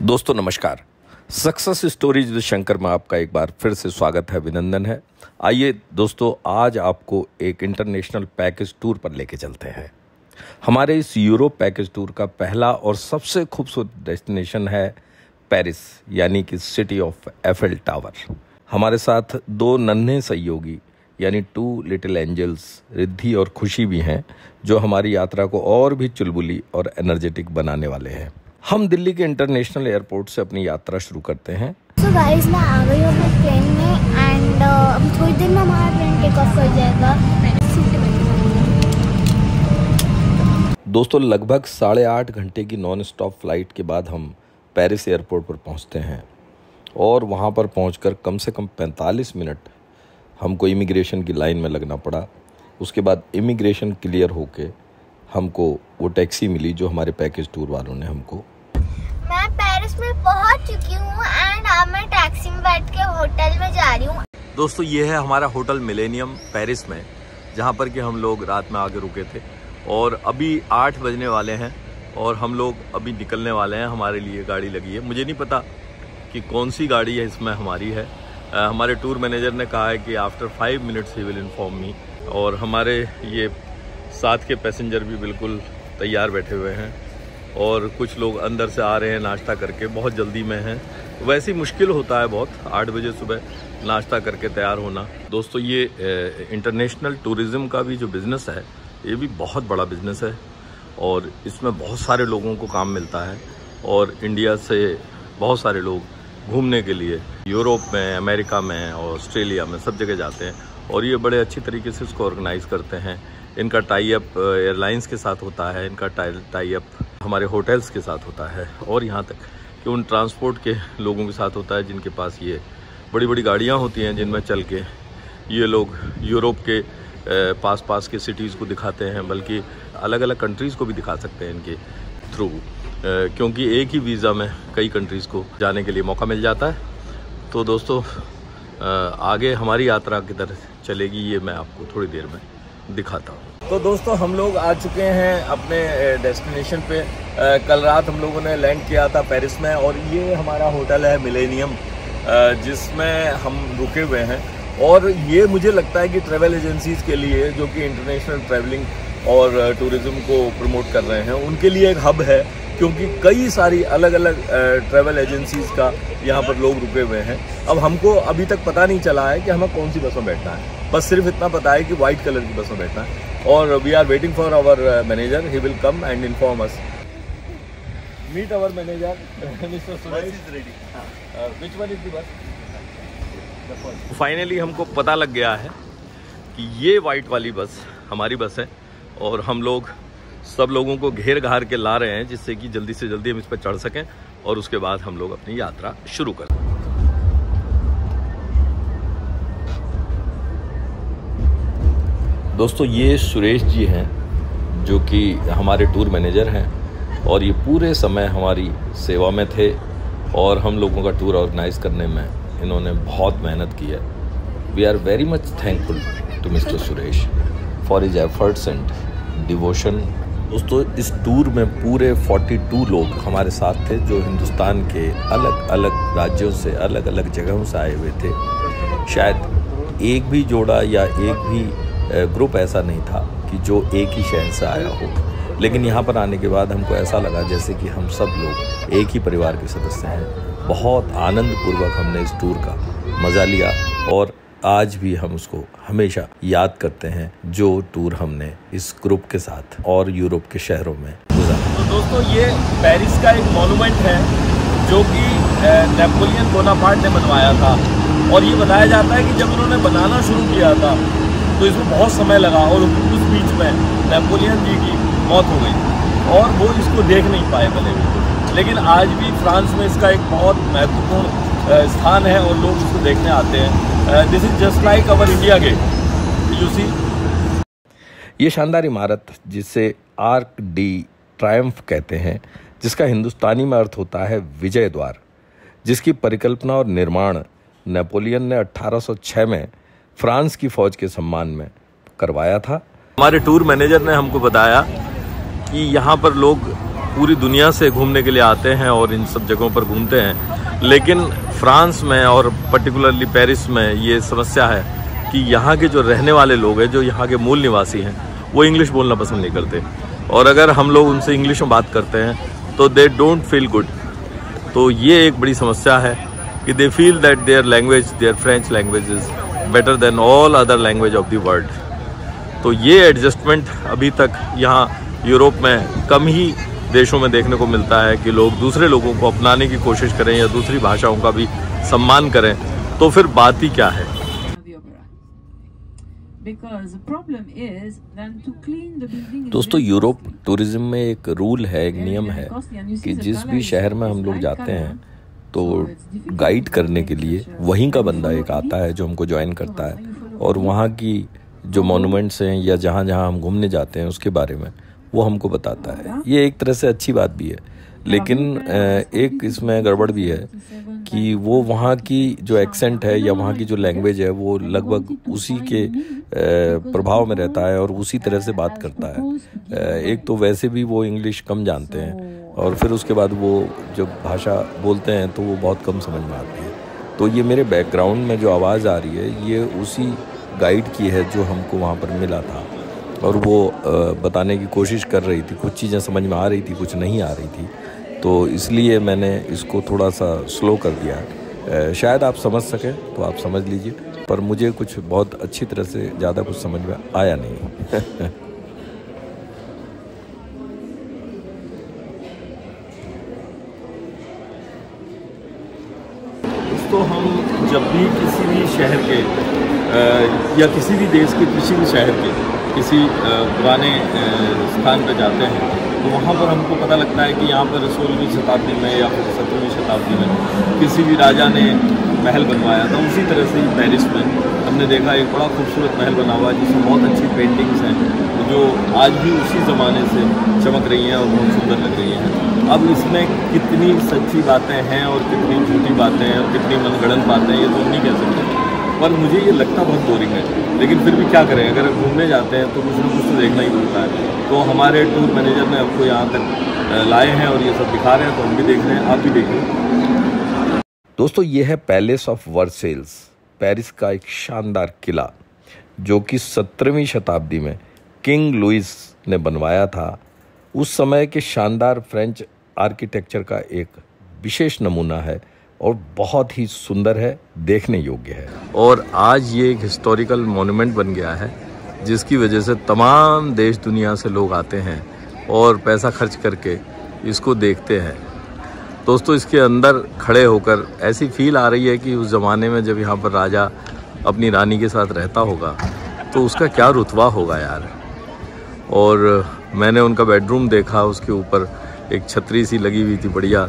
दोस्तों नमस्कार। Success stories with Shankar में आपका एक बार फिर से स्वागत है, अभिनंदन है। आइए दोस्तों, आज आपको एक इंटरनेशनल पैकेज टूर पर लेके चलते हैं। हमारे इस यूरोप पैकेज टूर का पहला और सबसे खूबसूरत डेस्टिनेशन है पेरिस, यानी कि सिटी ऑफ एफिल टावर। हमारे साथ दो नन्हे सहयोगी यानी टू लिटिल एंजल्स रिद्धि और खुशी भी हैं, जो हमारी यात्रा को और भी चुलबुली और एनर्जेटिक बनाने वाले हैं। हम दिल्ली के इंटरनेशनल एयरपोर्ट से अपनी यात्रा शुरू करते हैं। So guys, मैं आ गई हूँ अपने ट्रेन में एंड अभी थोड़ी देर में हमारा ट्रेन टेक ऑफ कर जाएगा। दोस्तों लगभग 8.5 घंटे की नॉन स्टॉप फ्लाइट के बाद हम पेरिस एयरपोर्ट पर पहुंचते हैं और वहां पर पहुंचकर कम से कम 45 मिनट हमको इमिग्रेशन की लाइन में लगना पड़ा। उसके बाद इमिग्रेशन क्लियर होके हमको वो टैक्सी मिली जो हमारे पैकेज टूर वालों ने हमको। मैं पेरिस में पहुंच चुकी हूँ एंड अब मैं टैक्सी में बैठ के होटल में जा रही हूँ। दोस्तों ये है हमारा होटल मिलेनियम पेरिस में, जहाँ पर कि हम लोग रात में आके रुके थे और अभी 8 बजने वाले हैं और हम लोग अभी निकलने वाले हैं। हमारे लिए गाड़ी लगी है, मुझे नहीं पता कि कौन सी गाड़ी है इसमें हमारी है। हमारे टूर मैनेजर ने कहा है कि after 5 minutes he will inform me. और हमारे ये साथ के पैसेंजर भी बिल्कुल तैयार बैठे हुए हैं और कुछ लोग अंदर से आ रहे हैं नाश्ता करके, बहुत जल्दी में हैं। वैसे ही मुश्किल होता है बहुत 8 बजे सुबह नाश्ता करके तैयार होना। दोस्तों ये इंटरनेशनल टूरिज़्म का भी जो बिज़नेस है, ये भी बहुत बड़ा बिज़नेस है और इसमें बहुत सारे लोगों को काम मिलता है और इंडिया से बहुत सारे लोग घूमने के लिए यूरोप में, अमेरिका में, ऑस्ट्रेलिया में सब जगह जाते हैं और ये बड़े अच्छी तरीके से इसको ऑर्गेनाइज़ करते हैं। इनका टाई अप एयरलाइंस के साथ होता है, इनका टाई अप हमारे होटल्स के साथ होता है और यहाँ तक कि उन ट्रांसपोर्ट के लोगों के साथ होता है जिनके पास ये बड़ी बड़ी गाड़ियाँ होती हैं, जिनमें चल के ये लोग यूरोप के पास के सिटीज़ को दिखाते हैं, बल्कि अलग अलग कंट्रीज़ को भी दिखा सकते हैं इनके थ्रू, क्योंकि एक ही वीज़ा में कई कंट्रीज़ को जाने के लिए मौका मिल जाता है। तो दोस्तों आगे हमारी यात्रा किधर चलेगी ये मैं आपको थोड़ी देर में दिखाता हूँ। तो दोस्तों हम लोग आ चुके हैं अपने डेस्टिनेशन पे। कल रात हम लोगों ने लैंड किया था पेरिस में और ये हमारा होटल है मिलेनियम, जिसमें हम रुके हुए हैं। और ये मुझे लगता है कि ट्रैवल एजेंसीज़ के लिए, जो कि इंटरनेशनल ट्रैवलिंग और टूरिज़्म को प्रमोट कर रहे हैं, उनके लिए एक हब है, क्योंकि कई सारी अलग अलग ट्रैवल एजेंसीज़ का यहाँ पर लोग रुके हुए हैं। अब हमको अभी तक पता नहीं चला है कि हमें कौन सी बस में बैठना है, बस सिर्फ इतना पता है कि वाइट कलर की बस में बैठना है और we are waiting for our manager. He will come and inform us. Meet our manager mister Suresh. Which one is the bus? Finally हमको पता लग गया है कि ये वाइट वाली बस हमारी बस है और हम लोग सब लोगों को घेर घार के ला रहे हैं, जिससे कि जल्दी से जल्दी हम इस पर चढ़ सकें और उसके बाद हम लोग अपनी यात्रा शुरू करें। दोस्तों ये सुरेश जी हैं, जो कि हमारे टूर मैनेजर हैं और ये पूरे समय हमारी सेवा में थे और हम लोगों का टूर ऑर्गेनाइज करने में इन्होंने बहुत मेहनत की है। We are very much thankful to mister Suresh for his efforts and devotion. दोस्तों इस टूर में पूरे 42 लोग हमारे साथ थे, जो हिंदुस्तान के अलग अलग राज्यों से, अलग अलग जगहों से आए हुए थे। शायद एक भी जोड़ा या एक भी ग्रुप ऐसा नहीं था कि जो एक ही शहर से आया हो, लेकिन यहाँ पर आने के बाद हमको ऐसा लगा जैसे कि हम सब लोग एक ही परिवार के सदस्य हैं। बहुत आनंदपूर्वक हमने इस टूर का मज़ा लिया और आज भी हम उसको हमेशा याद करते हैं, जो टूर हमने इस ग्रुप के साथ और यूरोप के शहरों में गुजारा। तो दोस्तों ये पेरिस का एक मॉन्यूमेंट है जो कि नेपोलियन बोनापार्ट ने बनवाया था और ये बताया जाता है कि जब उन्होंने बनाना शुरू किया था तो इसमें बहुत समय लगा और उस बीच में नेपोलियन जी की मौत हो गई और वो इसको देख नहीं पाए भले भी। लेकिन आज भी फ्रांस में इसका एक बहुत महत्वपूर्ण स्थान है और लोग इसको देखने आते हैं। This is just like our India Gate, you see. ये शानदार इमारत, जिसे आर्क डी ट्रायम्फ कहते हैं, जिसका हिंदुस्तानी में अर्थ होता है विजय द्वार, जिसकी परिकल्पना और निर्माण नेपोलियन ने 1806 में फ्रांस की फौज के सम्मान में करवाया था। हमारे टूर मैनेजर ने हमको बताया कि यहाँ पर लोग पूरी दुनिया से घूमने के लिए आते हैं और इन सब जगहों पर घूमते हैं, लेकिन फ्रांस में और पर्टिकुलरली पेरिस में ये समस्या है कि यहाँ के जो रहने वाले लोग हैं, जो यहाँ के मूल निवासी हैं, वो इंग्लिश बोलना पसंद नहीं करते। और अगर हम लोग उनसे इंग्लिश में बात करते हैं तो दे डोंट फील गुड। तो ये एक बड़ी समस्या है कि they feel that their language, their French language is better than all other language of the world. तो ये एडजस्टमेंट अभी तक यहाँ यूरोप में कम ही देशों में देखने को मिलता है कि लोग दूसरे लोगों को अपनाने की कोशिश करें या दूसरी भाषाओं का भी सम्मान करें, तो फिर बात ही क्या है। दोस्तों, यूरोप टूरिज्म में एक रूल है, एक नियम है कि जिस भी शहर में हम लोग जाते हैं तो गाइड करने के लिए वहीं का बंदा एक आता है जो हमको ज्वाइन करता है और वहाँ की जो मॉन्यूमेंट्स हैं या जहाँ जहाँ हम घूमने जाते हैं उसके बारे में वो हमको बताता है। ये एक तरह से अच्छी बात भी है, लेकिन एक इसमें गड़बड़ भी है कि वो वहाँ की जो एक्सेंट है या वहाँ की जो लैंग्वेज है वो लगभग उसी के प्रभाव में रहता है और उसी तरह से बात करता है। एक तो वैसे भी वो इंग्लिश कम जानते हैं और फिर उसके बाद वो जब भाषा बोलते हैं तो वो बहुत कम समझ में आती है। तो ये मेरे बैकग्राउंड में जो आवाज़ आ रही है ये उसी गाइड की है जो हमको वहाँ पर मिला था और वो बताने की कोशिश कर रही थी। कुछ चीज़ें समझ में आ रही थी, कुछ नहीं आ रही थी, तो इसलिए मैंने इसको थोड़ा सा स्लो कर दिया। शायद आप समझ सकें तो आप समझ लीजिए, पर मुझे कुछ बहुत अच्छी तरह से ज़्यादा कुछ समझ में आया नहीं। तो हम जब भी किसी भी शहर के या किसी भी देश के किसी भी शहर के किसी पुराने स्थान पर जाते हैं तो वहाँ पर हमको पता लगता है कि यहाँ पर 16वीं शताब्दी में या फिर 17वीं शताब्दी में किसी भी राजा ने महल बनवाया था। उसी तरह से ही पेरिस में हमने देखा एक बड़ा खूबसूरत महल बना हुआ है जिसमें बहुत अच्छी पेंटिंग्स हैं जो आज भी उसी ज़माने से चमक रही हैं और बहुत सुंदर लग रही हैं। अब इसमें कितनी सच्ची बातें हैं और कितनी झूठी बातें हैं और कितनी मनगढ़ंत बातें हैं ये तो नहीं कह सकते, पर मुझे ये लगता बहुत बोरिंग है। लेकिन फिर भी क्या करें, अगर घूमने जाते हैं तो कुछ ना कुछ तो देखना ही पड़ता है। तो हमारे टूर मैनेजर ने हमको यहाँ तक लाए हैं और ये सब दिखा रहे हैं, तो हम भी देख रहे हैं, आप भी देखिए। दोस्तों, ये है पैलेस ऑफ वर्सेल्स, पेरिस का एक शानदार किला जो कि 17वीं शताब्दी में किंग लुइस ने बनवाया था। उस समय के शानदार फ्रेंच आर्किटेक्चर का एक विशेष नमूना है और बहुत ही सुंदर है, देखने योग्य है। और आज ये एक हिस्टोरिकल मॉन्यूमेंट बन गया है जिसकी वजह से तमाम देश दुनिया से लोग आते हैं और पैसा खर्च करके इसको देखते हैं। दोस्तों, इसके अंदर खड़े होकर ऐसी फील आ रही है कि उस ज़माने में जब यहाँ पर राजा अपनी रानी के साथ रहता होगा तो उसका क्या रुतबा होगा यार। और मैंने उनका बेडरूम देखा, उसके ऊपर एक छतरी सी लगी हुई थी बढ़िया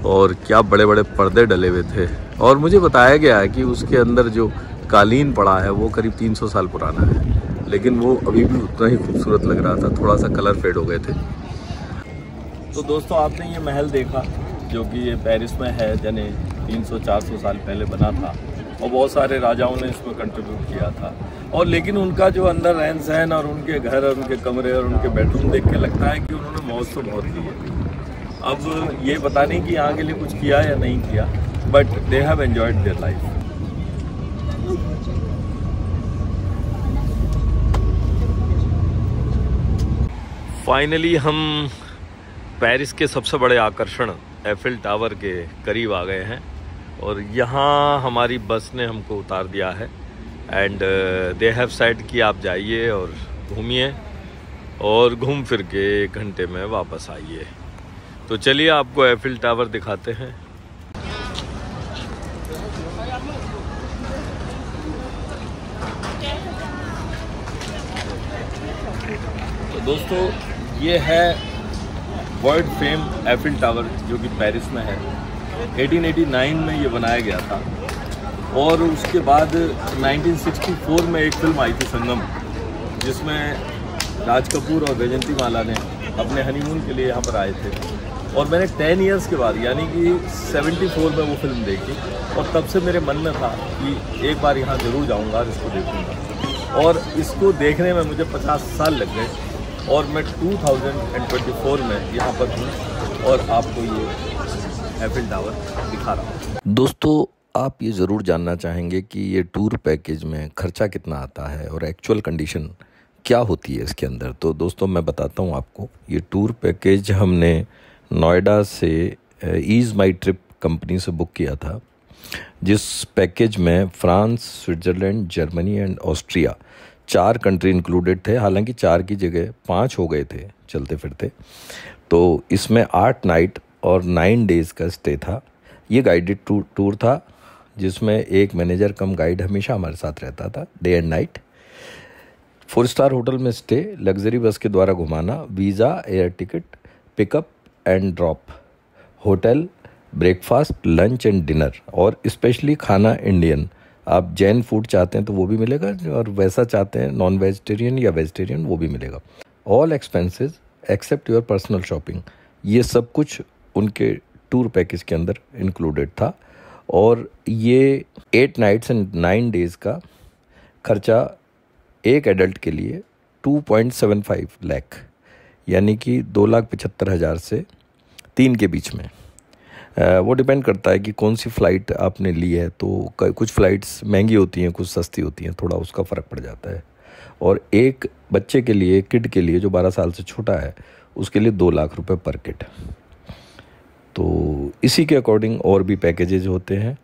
और क्या बड़े बड़े पर्दे डले हुए थे। और मुझे बताया गया है कि उसके अंदर जो कालीन पड़ा है वो करीब 300 साल पुराना है, लेकिन वो अभी भी उतना ही खूबसूरत लग रहा था, थोड़ा सा कलर फेड हो गए थे। तो दोस्तों, आपने ये महल देखा जो कि ये पेरिस में है, यानी 300-400 साल पहले बना था और बहुत सारे राजाओं ने इसमें कंट्रीब्यूट किया था। और लेकिन उनका जो अंदर रहन सहन और उनके घर और उनके कमरे और उनके बेडरूम देख के लगता है कि उन्होंने मौज तो बहुत ली है। अब ये पता नहीं कि यहाँ के लिए कुछ किया या नहीं किया, but they have enjoyed their life. Finally हम पेरिस के सबसे बड़े आकर्षण एफिल टावर के करीब आ गए हैं और यहाँ हमारी बस ने हमको उतार दिया है एंड दे हैव सेड कि आप जाइए और घूमिए और घूम फिर के 1 घंटे में वापस आइए। तो चलिए आपको एफिल टावर दिखाते हैं। तो दोस्तों, ये है वर्ल्ड फेम एफिल टावर जो कि पेरिस में है। 1889 में ये बनाया गया था और उसके बाद 1964 में एक फिल्म आई थी संगम, जिसमें राज कपूर और वैजयंती माला ने अपने हनीमून के लिए यहाँ पर आए थे और मैंने 10 इयर्स के बाद यानी कि 74 में वो फिल्म देखी और तब से मेरे मन में था कि एक बार यहाँ ज़रूर जाऊँगा और इसको देखूँगा। और इसको देखने में मुझे 50 साल लग गए और मैं 2024 में यहाँ पर हूँ और आपको ये एफिल टावर दिखा रहा हूँ। दोस्तों, आप ये ज़रूर जानना चाहेंगे कि ये टूर पैकेज में खर्चा कितना आता है और एक्चुअल कंडीशन क्या होती है इसके अंदर। तो दोस्तों मैं बताता हूँ आपको। ये टूर पैकेज हमने नोएडा से ईज़ माई ट्रिप कंपनी से बुक किया था, जिस पैकेज में France, Switzerland, Germany and Austria 4 country included थे। हालांकि 4 की जगह 5 हो गए थे चलते फिरते। तो इसमें 8 नाइट और 9 डेज़ का स्टे था। ये गाइडेड टूर था जिसमें एक मैनेजर कम गाइड हमेशा हमारे साथ रहता था, day and night. 4 star hotel में स्टे, लग्जरी बस के द्वारा घुमाना, visa, air ticket, pickup and drop, hotel, breakfast, lunch and dinner, और स्पेशली खाना इंडियन। आप जैन फूड चाहते हैं तो वो भी मिलेगा, और वैसा चाहते हैं नॉन वेजिटेरियन या वेजिटेरियन वो भी मिलेगा। All expenses except your personal shopping, ये सब कुछ उनके टूर पैकेज के अंदर इंक्लूडेड था। और ये 8 नाइट्स एंड 9 डेज़ का खर्चा एक एडल्ट के लिए 2.75 लाख, यानी कि 2,75,000 से 3 के बीच में। वो डिपेंड करता है कि कौन सी फ़्लाइट आपने ली है। तो कुछ फ़्लाइट्स महंगी होती हैं, कुछ सस्ती होती हैं, थोड़ा उसका फ़र्क पड़ जाता है। और एक बच्चे के लिए, किड के लिए जो 12 साल से छोटा है, उसके लिए 2 लाख रुपए पर किड। तो इसी के अकॉर्डिंग और भी पैकेजेज होते हैं।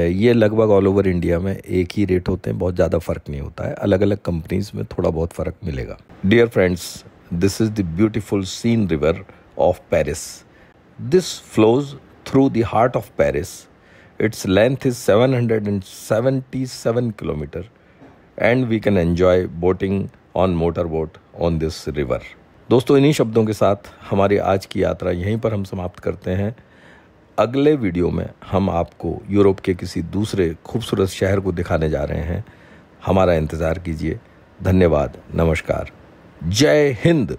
ये लगभग ऑल ओवर इंडिया में एक ही रेट होते हैं, बहुत ज़्यादा फ़र्क नहीं होता है। अलग अलग कंपनीज़ में थोड़ा बहुत फ़र्क मिलेगा। Dear friends, this is the beautiful Seine river of Paris. This flows through the heart of Paris. Its length is 777 km and we can enjoy boating on motorboat on this river. दोस्तों, इन्हीं शब्दों के साथ हमारी आज की यात्रा यहीं पर हम समाप्त करते हैं। अगले वीडियो में हम आपको यूरोप के किसी दूसरे खूबसूरत शहर को दिखाने जा रहे हैं। हमारा इंतज़ार कीजिए। धन्यवाद, नमस्कार, जय हिंद।